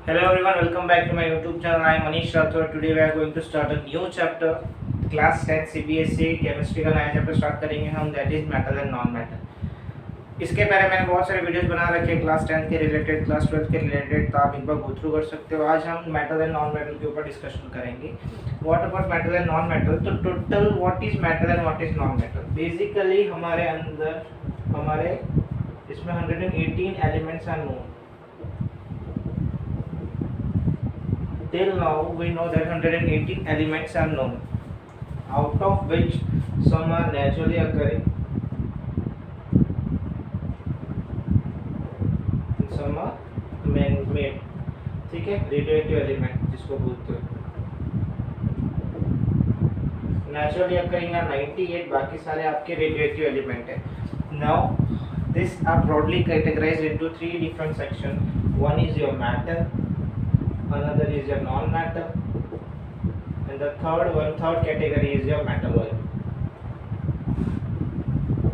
Hello everyone, welcome back to my YouTube channel. I am Manish Rathore. Today we are going to start a new chapter, class 10 CBSE chemistry का नया chapter start करेंगे हम, that is metal and non metal. इसके पहले मैंने बहुत सारे videos बना रखे हैं क्लास 10 के रिलेटेड, क्लास 12 के रिलेटेड, तो आप एक बार गो थ्रू कर सकते हो। आज हम मेटल एंड नॉन मेटल के ऊपर डिस्कशन करेंगे। What about metal and non metal? तो total what is metal and what is non metal. Basically हमारे अंदर इसमें 118 elements are known. Till now we know that 118 elements are known, out of which some are naturally occurring and some are man-made। ठीक है, radioactive element जिसको बोलते हो। Naturally occurring are 98, बाकी सारे आपके रेडियोएक्टिव एलिमेंट है। Now this are broadly categorized into 3 different sections. One is your matter, another is your non-matter, and the third category is your metalloid,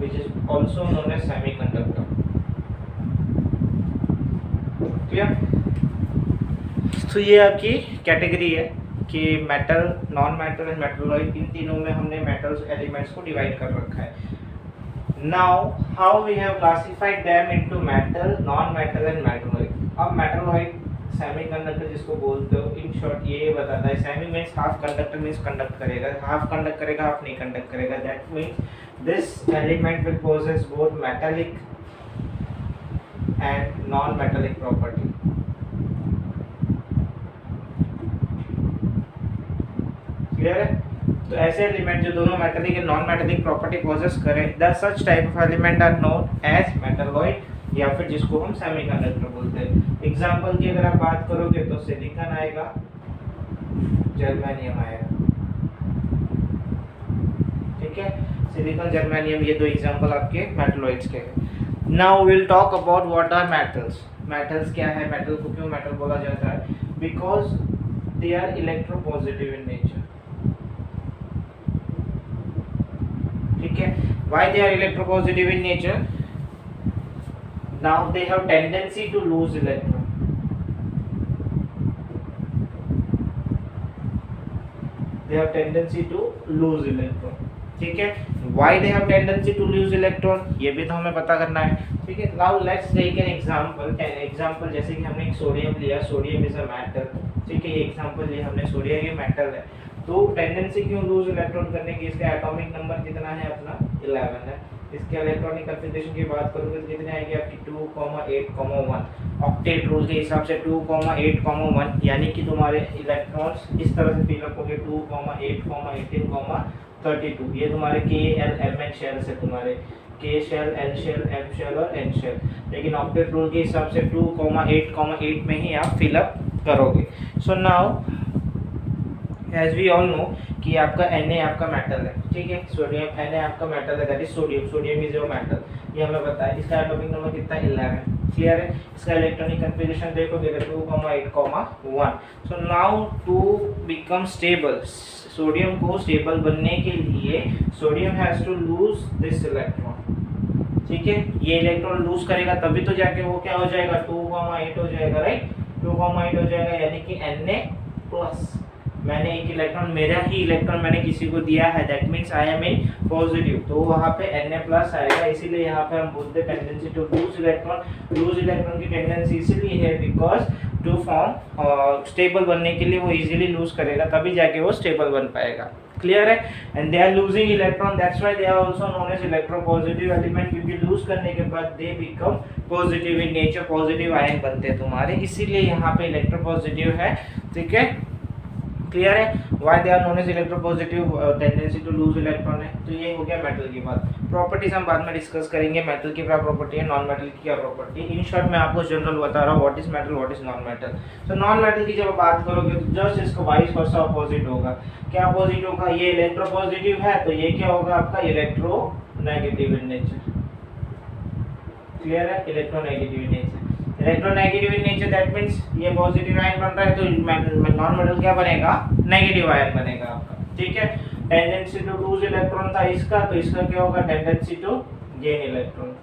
which is also known as semiconductor। Clear? तो ये आपकी category है कि metal, non metal and metalloid, इन तीनों में हमने metals elements को डिवाइड कर रखा है। Now how we have classified them into metal, non metal and metalloid. अब मेटलॉइड सेमीकंडक्टर जिसको बोलते हो, इन शॉर्ट ये बताता है, semi means half conductor, means conduct करेगा, हाफ कंडक्ट करेगा, हाफ नहीं कंडक्ट करेगा। That means this element will possess both metallic and non metallic property. Clear है? तो ऐसे एलिमेंट जो दोनों metallic and non metallic property possess करें, the such type of element are known as metalloid, या फिर जिसको हम सेमीकंडक्टर बोलते हैं। एग्जांपल की अगर आप बात करोगे तो सिलिकॉन आएगा, जर्मेनियम आएगा। ठीक है, सिलिकॉन, जर्मेनियम, ये दो एग्जांपल आपके मेटलॉइड्स के हैं। Now we will talk about what are metals. Metals क्या है? मेटल को क्यों मेटल बोला जाता है? Because they are electropositive in nature. ठीक है, why they are electropositive in nature? Now they have tendency to lose electron. They have tendency to lose electron. ठीक है, why they have tendency to lose electron? ये भी तो हमें पता करना है। ठीक है, now let's take an example। Example जैसे कि हमने एक सोडियम लिया, सोडियम इज अ मेटल। ठीक है, ये एग्जाम्पल लिया हमने, सोडियम ये मेटल है। तो टेंडेंसी क्यों लूज इलेक्ट्रॉन करने की? इसका एटॉमिक नंबर कितना है अपना? 11 है। इसके इलेक्ट्रॉनिक कन्फिगरेशन की बात करोगे तो कितने आएंगे आपकी? 2,8,1। ऑक्टेट रूल के हिसाब से 2,8,1, यानी कि तुम्हारे इलेक्ट्रॉन्स इस तरह से फिलअप होंगे 2,8,18, 32। ये तुम्हारे के एल एम एन शेल्स है, तुम्हारे के shell, L shell, M shell और एन शेल। लेकिन ऑक्टेट रूल के हिसाब से 2,8,8 में ही आप फिलअप करोगे। So now as we all know कि आपका Na आपका मेटल है। ठीक है, सोडियम Na आपका मेटल है, that is sodium. Sodium is your metal, ये हमें पता है। इसका एटॉमिक नंबर कितना? 11। क्लियर है? इसका इलेक्ट्रॉनिक कन्फिगरेशन देखोगे तो 2,8,1। So now to become stable, sodium को स्टेबल बनने के लिए sodium has to lose this electron. ठीक है, ये इलेक्ट्रॉन लूज करेगा तभी तो जाके वो क्या हो जाएगा? 2,8 हो जाएगा, राइट? 2,8 हो जाएगा, यानी कि Na+। मैंने एक इलेक्ट्रॉन, मेरा ही इलेक्ट्रॉन मैंने किसी को दिया है, that means I am in positive, तो वहाँ पे Na+ आएगा। इसीलिए यहाँ पे हम बोलते हैं tendency to lose electron. Lose electron की टेंडेंसी इसीलिए है बिकॉज टू फॉर्म स्टेबल बनने के लिए वो इजीली लूज करेगा, तभी जाके वो स्टेबल बन पाएगा। क्लियर है? And they are losing electron, that's why they are also known as electropositive element, क्योंकि लूज करने के बाद they become positive in nature, positive ion बनते हैं तुम्हारे, इसीलिए यहाँ पे इलेक्ट्रोपॉजिटिव है। ठीक है, क्लियर है? Why they are known as electropositive, tendency to lose electron है। तो ये हो गया मेटल की बात। प्रॉपर्टीज हम बाद में डिस्कस करेंगे, मेटल की क्या प्रॉपर्टी है, नॉन मेटल की क्या प्रॉपर्टी है। इन शॉर्ट मैं आपको जनरल बता रहा हूँ what is metal, what is non metal. तो नॉन मेटल की जब बात करोगे तो जस्ट इसको वाइस वर्सा अपोजिट होगा। क्या अपोजिट होगा? ये इलेक्ट्रोपॉजिटिव है तो ये क्या होगा आपका? Electronegative in nature. क्लियर है? Electronegative in nature. Electronegative in nature, that means ये पॉजिटिव आयन बन रहा है तो नॉन मेटल क्या बनेगा? नेगेटिव आयन बनेगा आपका। ठीक है, टेंडेंसी टू लूज इलेक्ट्रॉन था इसका, तो इसका क्या होगा? Tendency to gain electron.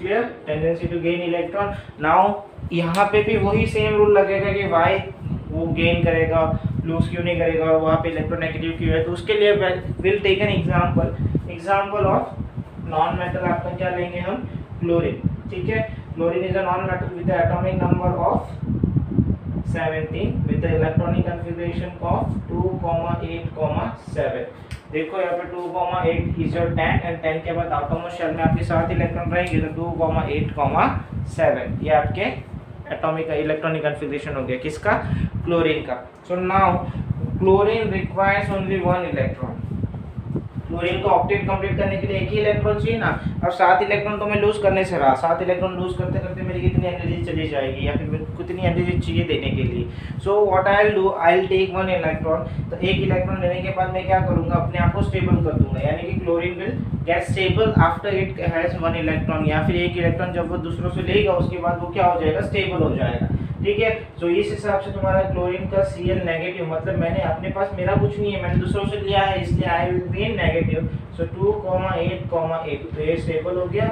Clear, tendency to gain electron. Now यहाँ पे भी वही सेम रूल लगेगा कि वाई वो गेन करेगा, लूज क्यों नहीं करेगा, और वहाँ पे इलेक्ट्रोनेगेटिव क्यों है। तो उसके लिए will take an example of non metal. आपका क्या लेंगे हम, क्लोरीन। ठीक है, chlorine is a non metal with atomic number of 17 with the electronic configuration of 2,8,7। देखो यहाँ पे 2,8 is your 10 and 10 के बाद आटोमोस शेल में आपके 7 इलेक्ट्रॉन रहेंगे, तो 2,8,7 ये आपके एटॉमिक इलेक्ट्रॉनिक कन्फिगरेशन हो गया किसका, क्लोरीन का। So now chlorine requires only 1 electron. Chlorine को ऑक्टेट कंप्लीट करने के लिए एक ही इलेक्ट्रॉन चाहिए ना। अब 7 इलेक्ट्रॉन तो मैं लूज करने से रहा, 7 इलेक्ट्रॉन लूज करते करते मेरी कितनी एनर्जी चली जाएगी, या फिर मेरे को कितनी एनर्जी चाहिए देने के लिए। So what I will do, I will take 1 electron. तो एक इलेक्ट्रॉन लेने के बाद मैं क्या करूंगा, अपने आप को स्टेबल कर दूंगा, यानी कि chlorine will get stubble after it has 1 electron, या फिर एक इलेक्ट्रॉन जब वो दूसरों से लेगा उसके बाद वो क्या हो जाएगा, स्टेबल हो जाएगा। ठीक है, तो इस हिसाब से तुम्हारा क्लोरीन का Cl नेगेटिव, मतलब मैंने अपने पास मेरा कुछ नहीं है, मैंने दूसरों से लिया है, इसलिए आई विल बी नेगेटिव। सो 2,8,8 तो ये स्टेबल हो गया।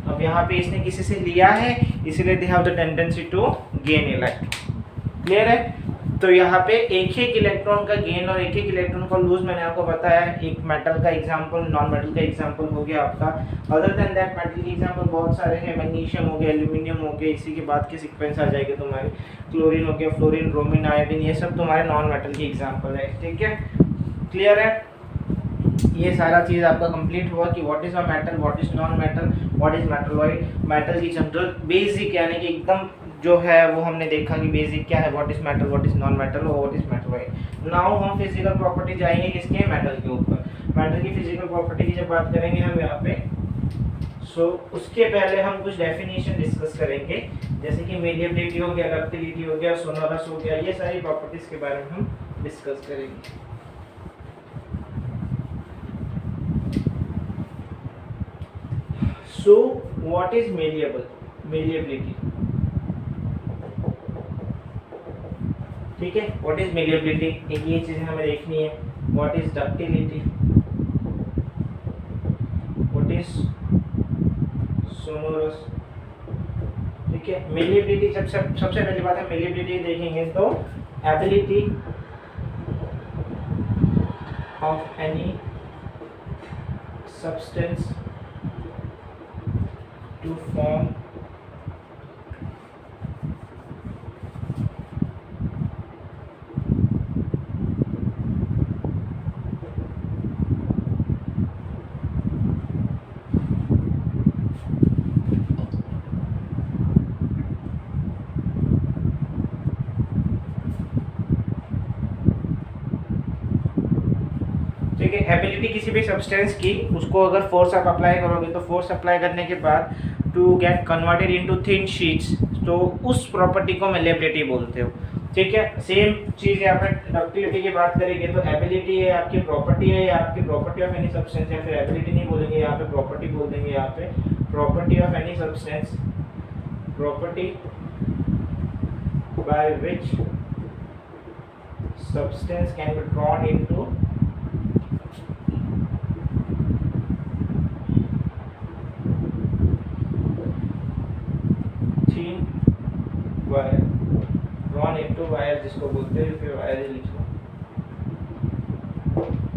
अब यहाँ पे इसने किसी से लिया है, इसलिए they have the tendency to gain electron. Clear है, तो यहाँ पे एक एक इलेक्ट्रॉन का गेन और एक एक इलेक्ट्रॉन का लूज मैंने आपको बताया। एक मेटल का एग्जांपल, नॉन मेटल का एग्जांपल हो गया आपका। अदर देन दैट मेटल के एग्जांपल बहुत सारे हैं, मैग्नीशियम हो गया, एल्यूमिनियम हो गया, इसी के बाद के सीक्वेंस आ जाएगा तुम्हारे, क्लोरीन हो गया, फ्लोरीन, ब्रोमीन, आयोडीन, ये सब तुम्हारे नॉन मेटल के एग्जांपल है। ठीक है, क्लियर है, ये सारा चीज आपका कंप्लीट हुआ कि what is a metal, what is non metal, what is metalloid. Metal की जनरल बेसिक यानी कि एकदम जो है वो हमने देखा कि बेसिक क्या है, what is metal, what is non metal और व्हाट इज मेटलॉइड। नाउ हम फिजिकल प्रॉपर्टी जाएंगे किसके, मेटल के ऊपर। मेटल की फिजिकल प्रॉपर्टी की जब बात करेंगे हम यहाँ पे, सो उसके पहले हम कुछ डेफिनेशन डिस्कस करेंगे, जैसे कि मेलिएबिलिटी हो गया, डक्टिलिटी हो गया, सोनोरस हो गया, ये सारी प्रॉपर्टीज के बारे में हम डिस्कस करेंगे। So what is malleability? ठीक है, what is malleability, एक ये चीजें हमें देखनी है। What is ductility? What is sonorous? ठीक है, malleability सबसे पहली बात है, malleability देखेंगे तो ability of any substance to form ठीक है। एबिलिटी किसी भी सब्सटेंस की, उसको अगर फोर्स आप अप्लाई करोगे तो फोर्स अप्लाई करने के बाद to get converted into thin sheets, तो उस प्रॉपर्टी को मैलिएबिलिटी बोलते हो। ठीक है, सेम चीज यहाँ पे डक्टिलिटी की बात करेंगे तो एबिलिटी है आपकी प्रॉपर्टी है, या आपकी प्रॉपर्टी ऑफ एनी सब्सटेंस, या फिर एबिलिटी नहीं बोलेंगे यहाँ पे, प्रॉपर्टी बोल देंगे यहाँ पे, property of any substance, property by which substance can be drawn into wire, drawn into wire जिसको बोलते हैं, फिर वायर ही लिखो।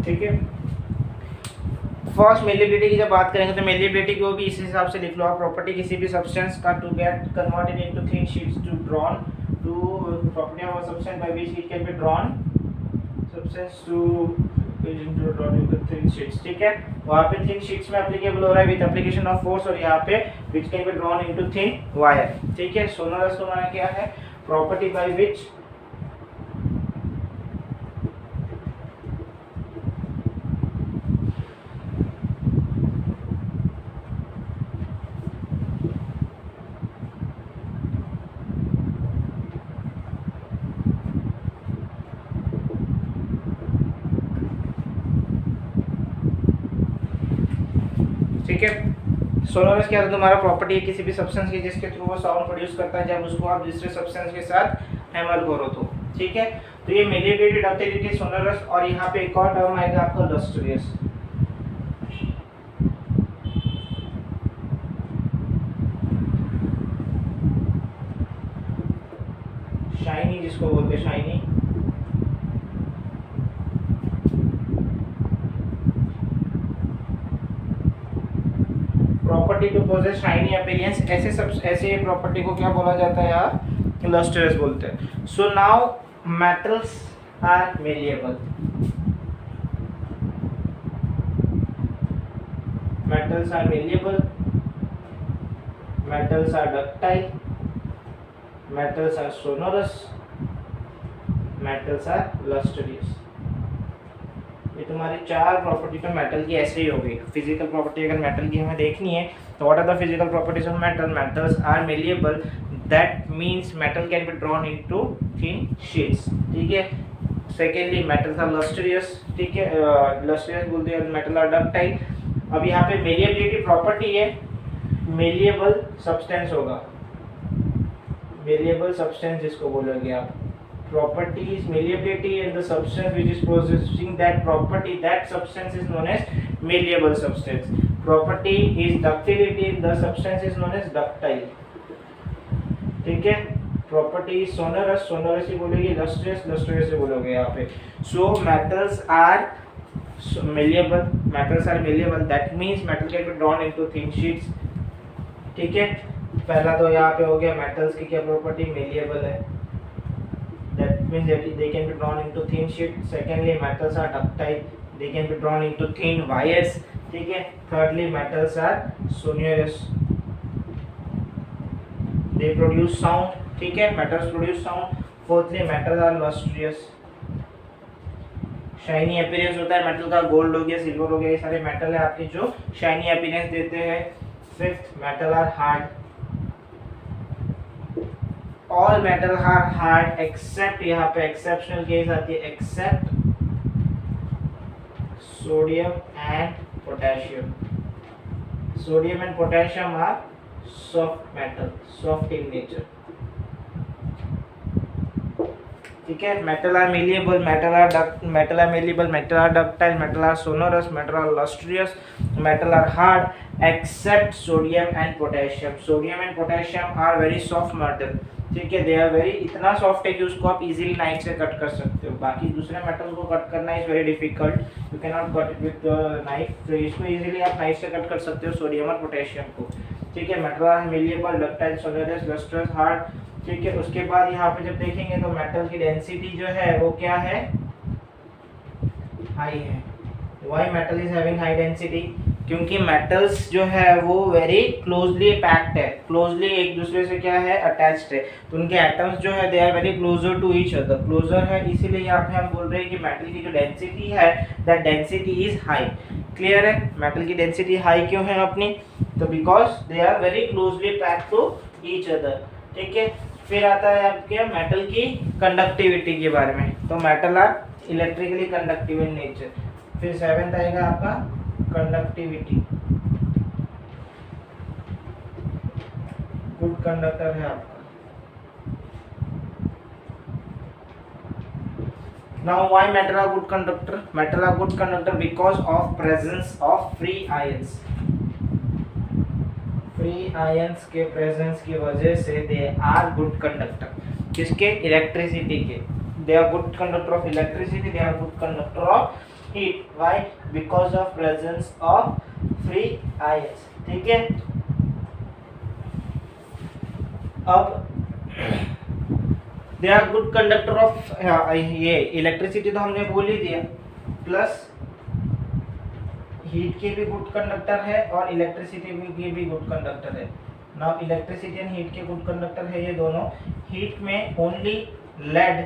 ठीक है, फर्स्ट मैलिएबिलिटी की जब बात करेंगे तो मैलिएबिलिटी को भी इस हिसाब से लिख लो आप, प्रॉपर्टी किसी भी सब्सटेंस का to get converted into thin sheets to drawn to property of substance by which it can be drawn substance to into drawn into thin sheets. ठीक है, वहां पे थिन शीट्स में एप्लीकेबल हो रहा है विद एप्लीकेशन ऑफ फोर्स, और यहाँ पे which can be drawn into thin wire. ठीक है, सोनोरस तुम्हारा क्या है, प्रॉपर्टी बाय व्हिच ठीक है, सोनोरस क्या है, तुम्हारा प्रॉपर्टी है किसी भी सब्सटेंस की जिसके थ्रू वो साउंड प्रोड्यूस करता है जब उसको आप दूसरे सब्सटेंस के साथ हैमर करो तो। ठीक है, तो ये मैलिएबिलिटी, डक्टिलिटी, सोनोरस, और यहाँ पे एक और टर्म आएगा आपका लस्ट्रियस। शाइनी जिसको बोलते हैं, shiny, property to possess shiny appearance, ऐसे प्रॉपर्टी को क्या बोला जाता है यार, लस्ट्रस बोलते हैं। So now metals are malleable, metals are malleable, metals are ductile, metals are sonorous, metals are lustrous। ये तुम्हारी 4 प्रॉपर्टी तो मेटल की ऐसे ही हो गई। फिजिकल प्रॉपर्टी अगर मेटल की हमें देखनी है तो what are the physical properties of metal? Metals are malleable, that means metal can be drawn into thin sheets, ठीक है। सेकेंडली मेटल्स आर लस्ट्रियस, ठीक है, लस्ट्रियस बोलते हैं। Metal are ductile. अब यहाँ पे मेलिएबिलिटी प्रॉपर्टी है, मेलिएबल सब्सटेंस होगा, मेलिएबल सब्सटेंस जिसको बोलोगे आप। Property is malleability and the substance which is possessing that property, that substance is known as malleable substance. Property is ductility, the substance is known as ductile, ठीक है। Property is sonorous, sonorous ही बोलोगे, lustrous, lustrous ही बोलोगे यहाँ पे। So metals are malleable, metals are malleable, that means metal can be drawn into thin sheets, ठीक है। पहला तो यहाँ पे हो गया metals की क्या प्रॉपर्टी, malleable है, that means that they can be drawn into thin sheet. Secondly, metals are ductile, they can be drawn into thin wires, ठीक है। Thirdly, metals are sonorous, they produce sound, ठीक है, metals produce sound. Fourthly, metals are lustrous, shiny appearance होता है metal का, gold हो गया, silver हो गया, ये सारे मेटल है आपके जो शाइनी अपीयरेंस देते हैं। Fifth, metal are hard, all metal are hard except, यहाँ पे एक्सेप्शनल केस आती है, except sodium and potassium. Sodium and potassium are soft metal, soft in nature, ठीक है। Metal are malleable, metal are malleable, metal are ductile, metal are sonorous, metal are lustrous, metal are hard except sodium and potassium. Sodium and potassium are very soft metal, ठीक है, they are very, इतना soft है कि उसको आप easily knife से cut कर सकते हो। बाकी दूसरे मेटल को कट करना is very difficult, you can not cut it with knife, तो इसको इजीली आप नाइफ से कट कर सकते हो सोडियम और पोटेशियम को, ठीक है। Metal are malleable, ductile, sonorous, lustrous, hard, ठीक है। उसके बाद यहाँ पे जब देखेंगे तो मेटल की डेंसिटी जो है वो क्या है, हाई है। Why metal is having high density? क्योंकि मेटल्स जो है वो वेरी क्लोजली पैक्ड है, क्लोजली एक दूसरे से क्या है, अटैच्ड है, तो उनके एटम्स जो है they are very closer to each other, closer है, इसीलिए यहाँ पे हम बोल रहे हैं कि मेटल की जो डेंसिटी है that density is high. Clear है? मेटल की डेंसिटी हाई क्यों है अपनी? तो because they are very closely packed to each other, ठीक है। फिर आता है आपके मेटल की कंडक्टिविटी के बारे में, तो metal are electrically conductive in nature. फिर सेवेंथ आएगा आपका कंडक्टिविटी, गुड कंडक्टर है आपका। Now why metal are good conductor? Metal are good conductor because of presence of free ions, free ions के प्रेजेंस की वजह से दे आर गुड कंडक्टर, किसके? इलेक्ट्रिसिटी के। They are good conductor of electricity, they are good conductor of heat. Why? Because of presence of free ions, ठीक है। अब they are good conductor of ये इलेक्ट्रिसिटी तो हमने बोल ही दिया, प्लस हीट के भी गुड कंडक्टर है और इलेक्ट्रिसिटी के भी गुड कंडक्टर है। नाउ इलेक्ट्रिसिटी एंड हीट के गुड कंडक्टर है ये दोनों। हीट में ओनली लेड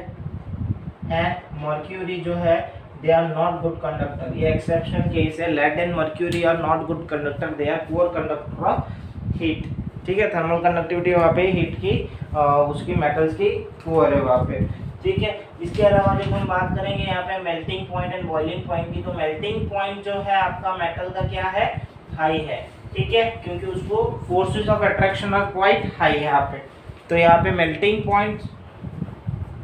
एंड मर्क्यूरी जो है they are not good conductor, ये एक्सेप्शनल केस है। lead and mercury are not good conductor, they are poor conductor of heat, ठीक है। थर्मल कंडक्टिविटी वहाँ पे हीट की उसकी मेटल्स की पुअर है वहाँ पे, ठीक है। इसके अलावा जब हम बात करेंगे यहाँ पे melting point and boiling point की, तो मेल्टिंग पॉइंट जो है आपका मेटल का क्या है, हाई है, ठीक है, क्योंकि उसको forces of attraction are quite high है यहाँ पे। तो यहाँ पे मेल्टिंग पॉइंट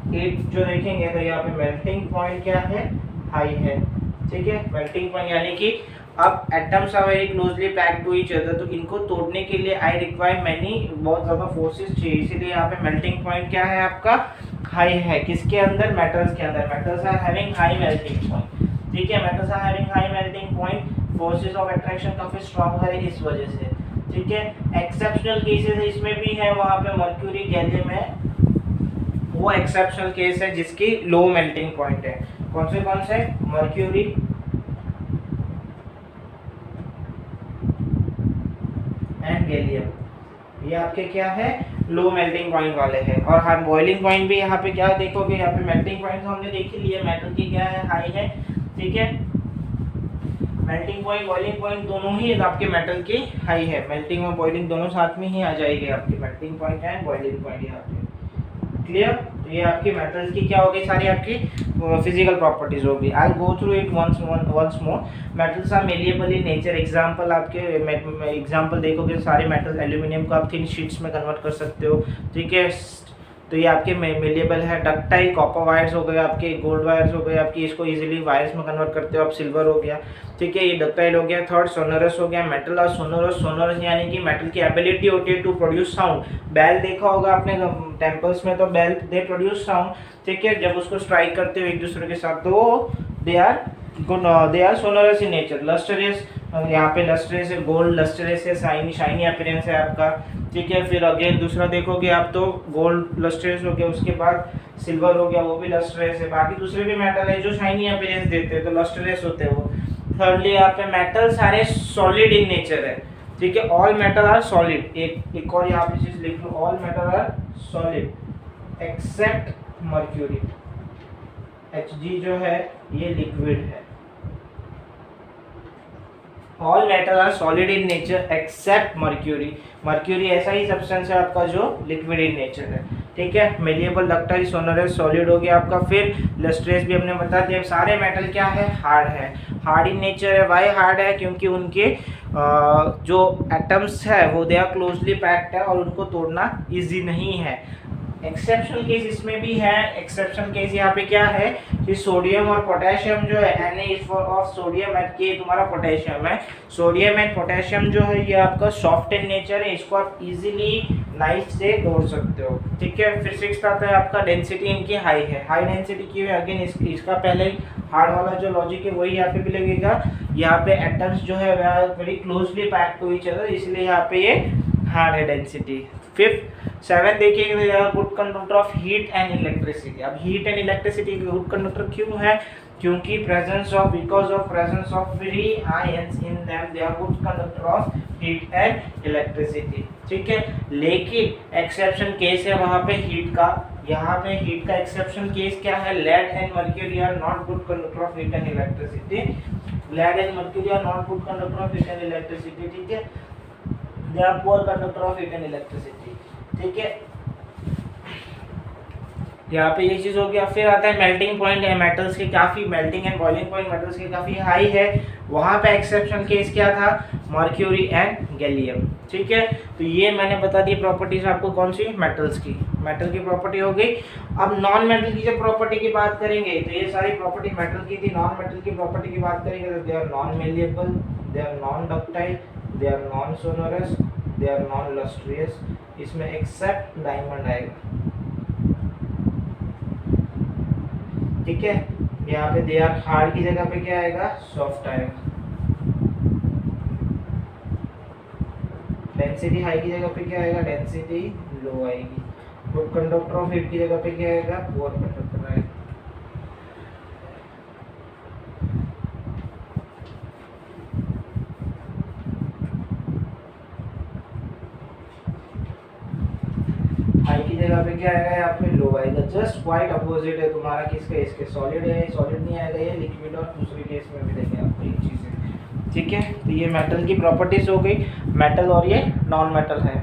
जो देखेंगे तो यहाँ पे मेल्टिंग पॉइंट क्या है, हाई है, ठीक है। मेल्टिंग पॉइंट यानी कि अब atoms are very closely packed to each other, तो इनको तोड़ने के लिए आई रिक्वायर मैनी, बहुत ज़्यादा फोर्सेस चाहिए, इसीलिए यहाँ पे मेल्टिंग पॉइंट क्या है आपका, हाई है किसके अंदर, मेटल्स के अंदर। Metals are having high melting point, ठीक है, metals are having high melting point, forces of attraction काफी स्ट्रांग है इस वजह से, ठीक है। एक्सेप्शनल केसेस इसमें भी है, वहां पे मर्क्यूरी गैलियम है, वो एक्सेप्शनल केस है जिसकी लो मेल्टिंग पॉइंट है। कौन से मर्क्यूरी एंड गैलियम, ये आपके क्या है, लो मेल्टिंग पॉइंट वाले हैं। और हाँ बॉइलिंग पॉइंट भी यहाँ पे क्या देखोगे, यहाँ पे मेल्टिंग पॉइंट हमने देख ही लिया, मेटल की क्या है, हाई है, ठीक है। मेल्टिंग पॉइंट बॉइलिंग पॉइंट दोनों ही आपके मेटल की हाई है, मेल्टिंग और बॉइलिंग दोनों साथ में ही आ जाएगी आपकी, melting point and boiling point यहाँ पे, क्लियर। तो ये आपकी मेटल्स की क्या हो गई, सारी आपकी फिजिकल प्रॉपर्टीज होगी। I go through it once more. Metals are malleable in nature, example आपके एग्जांपल देखोगे सारे मेटल, एल्यूमिनियम को आप थिन शीट्स में कन्वर्ट कर सकते हो, ठीक है। तो ये आपके मेलिएबल है। डक्टाइल कॉपर वायर्स हो गए आपके, गोल्ड वायर्स हो गए आपकी, इसको इजीली वायर्स में कन्वर्ट करते हो आप, सिल्वर हो गया, ठीक है, ये डक्टाइल हो गया। थर्ड सोनरस हो गया, मेटल और सोनरस। सोनरस यानी कि मेटल की एबिलिटी होती है टू प्रोड्यूस साउंड। बेल देखा होगा आपने टेम्पल्स में, तो बेल दे प्रोड्यूस साउंड, ठीक है, जब उसको स्ट्राइक करते हो एक दूसरे के साथ, तो they are sonorous in nature. Lustrous, यहाँ पे लस्टरियस है, गोल्ड लस्टरियस है, शाइनी अपीयरेंस है आपका, ठीक है। फिर अगेन दूसरा देखोगे आप तो गोल्ड लस्टरियस हो गया, उसके बाद सिल्वर हो गया, वो भी लस्टरियस है। बाकी दूसरे भी मेटल है जो शाइनी अपीयरेंस देते हैं, तो लस्टरियस होते हैं वो। थर्डली यहाँ पे मेटल सारे सॉलिड इन नेचर है, ठीक है, ऑल मेटल आर सॉलिड। एक और यहाँ पे चीज लिख लो, all metal are solid except mercury. Hg जो है ये लिक्विड है। All metal are solid in nature except mercury. Mercury ऐसा ही सब्सटेंस है आपका जो लिक्विड इन नेचर है, ठीक है। मेलिएबल, डक्टाइल, सोनरस सॉलिड हो गया आपका। फिर लस्ट्रेस भी हमने बता दिया। सारे मेटल क्या है, हार्ड है, हार्ड इन नेचर है। वाई हार्ड है, क्योंकि उनके जो एटम्स है वो दे आर क्लोजली पैक्ड है और उनको तोड़ना इजी नहीं है। एक्सेप्शनल केस इसमें भी है। एक्सेप्शनल केस यहाँ पे क्या है कि सोडियम और पोटेशियम जो है, Na is for of sodium and K तुम्हारा पोटेशियम है। सोडियम एंड पोटेशियम जो है ये आपका सॉफ्ट इन नेचर है, इसको आप इजीली नाइफ से तोड़ सकते हो, ठीक है। फिर सिक्स्थ आता है आपका डेंसिटी इनकी हाई है। हाई डेंसिटी की है, अगेन इसका पहले हार्ड वाला जो लॉजिक है वही यहाँ पे भी लगेगा। यहाँ पे एटम्स जो है very closely packed to each other, इसलिए यहाँ पे ये हार्ड है डेंसिटी। फिफ्थ सेवन देखिए, good conductor of heat and electricity. अब heat and electricity good conductor क्यों है, क्योंकि because of presence of free ions in them, they are good conductor of heat and electricity, ठीक है। लेकिन exception case है वहां पे हीट का। यहाँ पे हीट का एक्सेप्शन केस क्या है, lead and mercury are not good conductor of heat and electricity. Lead and mercury are not good conductor of heat and electricity, ठीक है, they are poor conductor of heat and electricity, ठीक है। यहाँ पे ये चीज हो गया। फिर आता है मेल्टिंग पॉइंट है मेटल्स के, काफी melting and boiling point metals के काफी हाई है। वहां पे एक्सेप्शन केस क्या था, मर्क्यूरी एंड गैलियम, ठीक है। तो ये मैंने बता दी प्रॉपर्टीज आपको, कौन सी, मेटल्स की, मेटल की प्रॉपर्टी हो गई। अब नॉन मेटल की जब प्रॉपर्टी की बात करेंगे तो ये सारी प्रॉपर्टी मेटल की थी। नॉन मेटल की प्रॉपर्टी की बात करेंगे तो they are non malleable, they are non ductile, they are non sonorous, they are non lustrous. इसमें एक्सेप्ट डायमंड आएगा, ठीक है। यहाँ पे दे आर हार्ड की जगह पे क्या आएगा, सॉफ्ट आएगा। डेंसिटी हाई की जगह पे क्या आएगा, डेंसिटी लो आएगी। गुड कंडक्टर ऑफ हीट की जगह पे क्या आएगा, पुअर कंडक्टर आएगा। हाई की जगह पे क्या आएगा, यहाँ पे लो आएगा। जस्ट क्वाइट अपोजिट है तुम्हारा किसका, इसके। सॉलिड है, सॉलिड नहीं आएगा, ये लिक्विड। और दूसरे केस में भी देंगे आपको ये चीजें, ठीक है। तो ये मेटल की प्रॉपर्टीज हो गई, मेटल और ये नॉन मेटल है।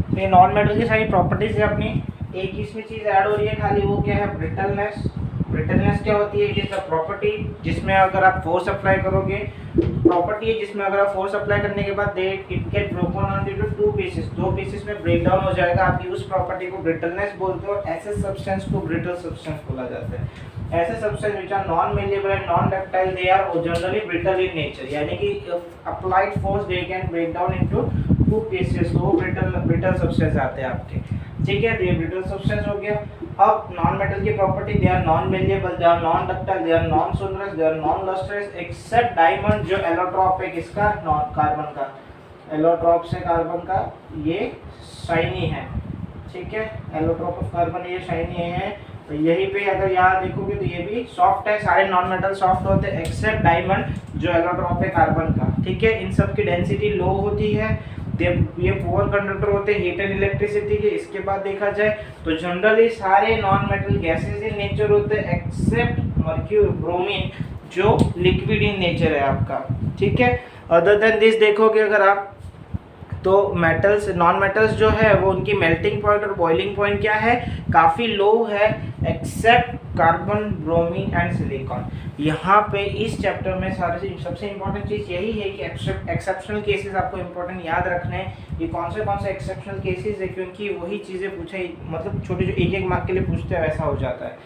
तो ये नॉन मेटल की सारी प्रॉपर्टीज है अपनी। एक इसमें चीज ऐड हो रही है खाली, वो क्या है, ब्रिटलनेस। ब्रिटलनेस क्या होती है, इट इज द प्रॉपर्टी जिसमें अगर आप फोर्स अप्लाई करोगे, प्रॉपर्टी है जिसमें अगर आप फोर्स अप्लाई करने के बाद it get broken into two pieces, दो पीसेस में ब्रेक डाउन हो जाएगा। आपकी उस प्रॉपर्टी को ब्रिटलनेस बोलते हो। ऐसे सब्सटेंस को ब्रिटल सब्सटेंस बोला जाता है। ऐसे substance which are non malleable and non ductile, they are generally brittle in nature, यानी कि applied force they can break down into two pieces, तो ब्रिटल सब्सटेंस आते हैं आपके। ठीक है, तो ये ब्रिटल सब्सटेंस हो गया। अब नॉन मेटल की property, they are non malleable, they are non ductile, they are non sonorous, they are non lustrous except diamond जो एलोट्रॉप है किसका, नॉन कार्बन का, एलोट्रॉप से कार्बन का ये शाइनी है, ठीक है, एलोट्रॉप ऑफ कार्बन ये शाइनी है। तो यही पे अगर यहाँ देखोगे तो ये भी सॉफ्ट है, सारे नॉन मेटल सॉफ्ट होते हैं एक्सेप्ट डायमंड जो एलोट्रॉप है कार्बन का, ठीक है। इन सब की डेंसिटी लो होती है, ये पुअर कंडक्टर होते हैं हीट एंड इलेक्ट्रिसिटी के। इसके बाद देखा जाए तो जनरली सारे non metal gases in nature होते हैं एक्सेप्ट मर्क्यूरी, ब्रोमीन जो लिक्विड इन नेचर है आपका, ठीक है। अदर देन दिस देखोगे अगर आप तो मेटल्स, नॉन मेटल्स जो है वो उनकी मेल्टिंग पॉइंट और बॉइलिंग पॉइंट क्या है, काफ़ी लो है except carbon, bromine and silicon. यहाँ पे इस चैप्टर में सारे सबसे इंपॉर्टेंट चीज़ यही है कि एक्सेप्शनल केसेस आपको इंपॉर्टेंट याद रखने हैं। ये कौन से एक्सेप्शनल केसेस है, क्योंकि वही चीज़ें पूछे, मतलब छोटे जो एक मार्क के लिए पूछते हैं वैसा हो जाता है,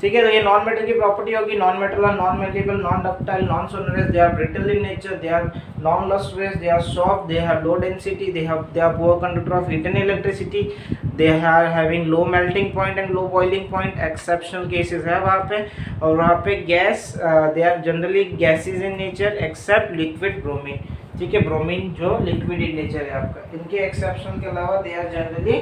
ठीक है। तो ये नॉन मेटल की प्रॉपर्टी होगी, non metal are non malleable, non ductile, non sonorous, they are brittle in nature, they are non lustrous, they are soft, they have low density, they are poor conductor of heat and electricity, they are having low melting point and low boiling point. Exceptional cases है वहाँ पे। और वहाँ पे gas, they are generally gases in nature except liquid bromine, ठीक है, bromine जो liquid in nature है आपका। इनके एक्सेप्शन के अलावा they are generally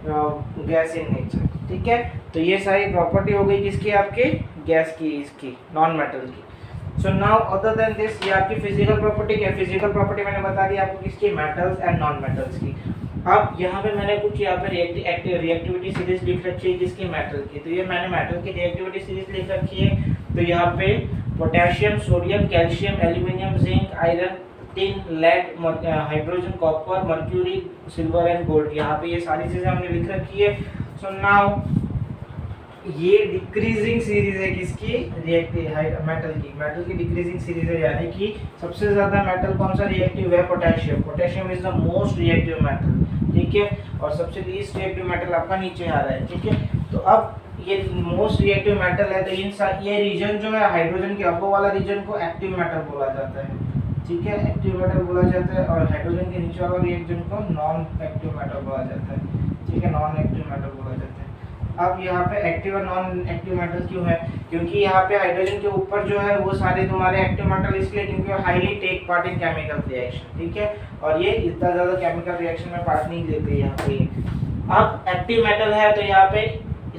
gas in nature, ठीक है। तो ये सारी प्रॉपर्टी हो गई किसकी, आपकी गैस की, इसकी नॉन मेटल की। So now other than this, ये आपकी फिजिकल प्रॉपर्टी क्या है, फिजिकल प्रॉपर्टी मैंने बता दी आपको किसकी, मेटल्स एंड नॉन मेटल्स की। अब यहाँ पे मैंने कुछ यहाँ पे रिएक्टिविटी सीरीज लिख रखी है किसकी, मेटल की। तो ये मैंने मेटल की रिएक्टिविटी सीरीज लिख रखी है। तो यहाँ पे potassium, sodium, calcium, aluminium, zinc, iron, tin, lead, hydrogen, copper, mercury, silver and gold, यहाँ पे ये सारी चीजें हमने लिख रखी है। सो नाउ ये डिक्रीजिंग सीरीज है किसकी, मेटल की डिक्रीजिंग सीरीज है, यानी कि सबसे ज्यादा मेटल कौन सा रिएक्टिव है, potassium. Potassium is the most reactive metal, ठीक है, और सबसे लीस्ट रिएक्टिव मेटल आपका नीचे आ रहा है, ठीक है। तो अब ये मोस्ट रिएक्टिव मेटल है, तो ये रीजन जो है हाइड्रोजन के अबव वाला रीजन को एक्टिव मेटल बोला जाता है, ठीक है, एक्टिव मेटल बोला जाता है। और हाइड्रोजन के नीचे वाला रिएक्शन को नॉन एक्टिव मेटल बोला जाता है, ठीक है, नॉन एक्टिव मेटल बोला जाता है। अब यहाँ पे एक्टिव और नॉन एक्टिव मेटल क्यों है, क्योंकि यहाँ पे हाइड्रोजन के ऊपर जो है वो सारे तुम्हारे एक्टिव मेटल इसलिए क्योंकि वो highly take part in chemical reaction, ठीक है, और ये इतना ज्यादा केमिकल रिएक्शन में पार्ट नहीं लेते यहाँ पे। अब एक्टिव मेटल है तो यहाँ पे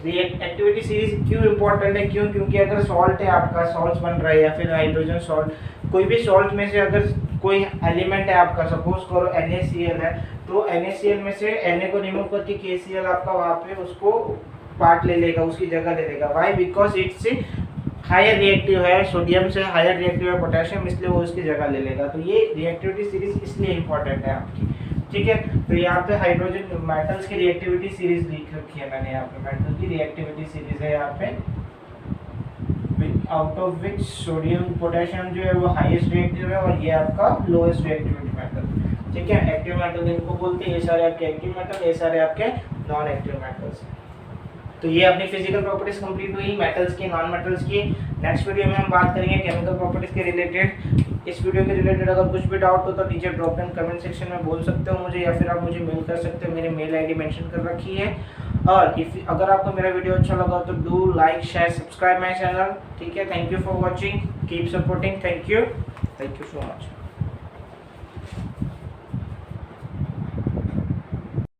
एक्टिविटी सीरीज क्यों इंपॉर्टेंट है, क्यों, क्योंकि अगर सॉल्ट है आपका, सॉल्ट बन रहा है या फिर हाइड्रोजन सॉल्ट, कोई भी सॉल्ट में से अगर कोई एलिमेंट है आपका, सपोज करो NaCl है, तो NaCl में से Na को रिमूव करके KCl आपका वहाँ पे उसको पार्ट ले लेगा, उसकी जगह ले लेगा। Why, because it's higher reactive है, सोडियम से हायर रिएक्टिव है पोटेशियम, इसलिए वो उसकी जगह ले लेगा। तो ये रिएक्टिविटी सीरीज इसलिए इंपॉर्टेंट है आपकी, ठीक है। तो यहाँ पे हाइड्रोजन मेटल्स की रिएक्टिविटी सीरीज लिख रखी है मैंने, यहाँ पे मेटल की रिएक्टिविटी सीरीज है यहाँ पे, out of which sodium, potassium जो है वो हाईएस्ट रिएक्टिव है और ये आपका लोएस्ट रिएक्टिविटी मेटल, ठीक है। एक्टिव मेटल इनको बोलते हैं, ये सारे आपके एक्टिव मेटल, ये सारे आपके नॉन एक्टिव मेटल्स। तो ये अपनी फिजिकल प्रॉपर्टीज कंप्लीट हुई मेटल्स की, नॉन मेटल्स की। नेक्स्ट वीडियो में हम बात करेंगे केमिकल प्रॉपर्टीज के रिलेटेड। इस वीडियो के रिलेटेड अगर कुछ भी डाउट हो तो नीचे ड्रॉप इन कमेंट सेक्शन में बोल सकते हो मुझे, या फिर आप मुझे मेल कर सकते हो, मेरी मेल आईडी मेंशन कर रखी है। और अगर आपको मेरा वीडियो अच्छा लगा तो do like, share, subscribe my channel, ठीक है। Thank you for watching, keep supporting, thank you so much.